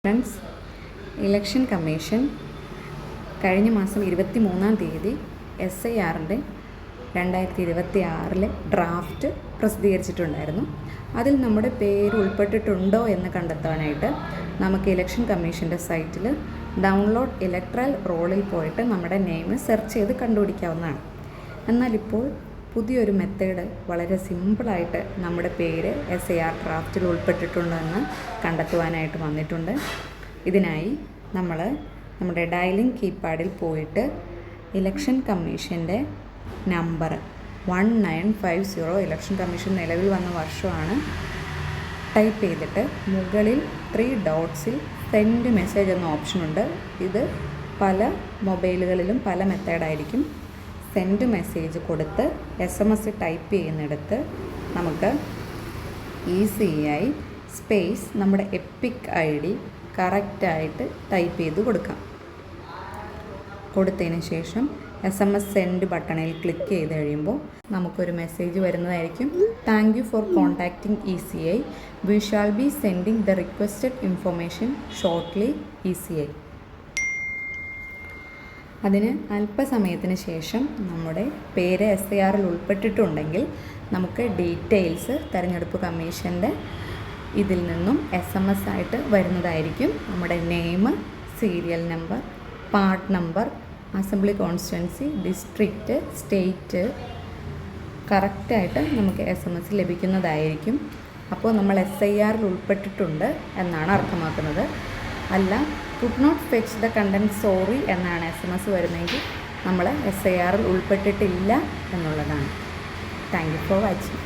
Friends, election commission കഴിഞ്ഞ മാസം 23-ാം തീയതി SIRൻ്റെ 2026 ഡ്രാഫ്റ്റ് പ്രസിദ്ധീകരിച്ചിട്ടുണ്ടായിരുന്നു. അതിൽ നമ്മുടെ പേര് ഉൾപ്പെട്ടിട്ടുണ്ടോ എന്ന് കണ്ടെത്താനായിട്ട് നമുക്ക് ഇലക്ഷൻ കമ്മീഷൻ്റെ സൈറ്റിൽ ഡൗൺലോഡ് ഇലക്ട്രൽ റോളിൽ പോയിട്ട് നമ്മുടെ നെയിം സെർച്ച് ചെയ്ത് കണ്ടുപിടിക്കാവുന്നതാണ്. എന്നാൽ ഇപ്പോൾ പുതിയൊരു മെത്തേഡ് വളരെ സിമ്പിളായിട്ട് നമ്മുടെ പേര് SIR ഡ്രാഫ്റ്റിൽ ഉൾപ്പെട്ടിട്ടുണ്ടോ എന്ന് കണ്ടെത്തുവാനായിട്ട് വന്നിട്ടുണ്ട്. ഇതിനായി നമ്മൾ നമ്മുടെ ഡയലിംഗ് കീപാഡിൽ പോയിട്ട് ഇലക്ഷൻ കമ്മീഷൻ്റെ നമ്പർ 1950 ഇലക്ഷൻ കമ്മീഷൻ നിലവിൽ വന്ന വർഷമാണ് ടൈപ്പ് ചെയ്തിട്ട് മുകളിൽ 3 ഡോട്ട്സിൽ സെൻഡ് മെസ്സേജ് എന്ന ഓപ്ഷനുണ്ട്. ഇത് പല മൊബൈലുകളിലും പല മെത്തേഡായിരിക്കും. സെൻഡ് മെസ്സേജ് കൊടുത്ത് SMS ടൈപ്പ് ചെയ്യുന്നിടത്ത് നമുക്ക് ഈസിയായി സ്പേസ് നമ്മുടെ എപ്പിക് ID കറക്റ്റായിട്ട് ടൈപ്പ് ചെയ്ത് കൊടുക്കാം. കൊടുത്തതിന് ശേഷം SMS സെൻഡ് ബട്ടണിൽ ക്ലിക്ക് ചെയ്ത് കഴിയുമ്പോൾ നമുക്കൊരു മെസ്സേജ് വരുന്നതായിരിക്കും. Thank you four contacting ECI. We shall be sending the requested information shortly ECI. അതിന് അല്പസമയത്തിന് ശേഷം നമ്മുടെ പേര് SIRൽ ഉൾപ്പെട്ടിട്ടുണ്ടെങ്കിൽ നമുക്ക് ഡീറ്റെയിൽസ് തെരഞ്ഞെടുപ്പ് കമ്മീഷൻ്റെ ഇതിൽ നിന്നും SMS ആയിട്ട് വരുന്നതായിരിക്കും. നമ്മുടെ name, serial number, part number, assembly constituency, district, state കറക്റ്റായിട്ട് നമുക്ക് SMS ലഭിക്കുന്നതായിരിക്കും. അപ്പോൾ നമ്മൾ SIRൽ ഉൾപ്പെട്ടിട്ടുണ്ട് എന്നാണ് അർത്ഥമാക്കുന്നത്. അല്ല, could not fetch the content sorry എന്നാണ് SMS വരുന്നതെങ്കിൽ നമ്മൾ SIRൽ ഉൾപ്പെട്ടിട്ടില്ല എന്നുള്ളതാണ്. Thank you for watching.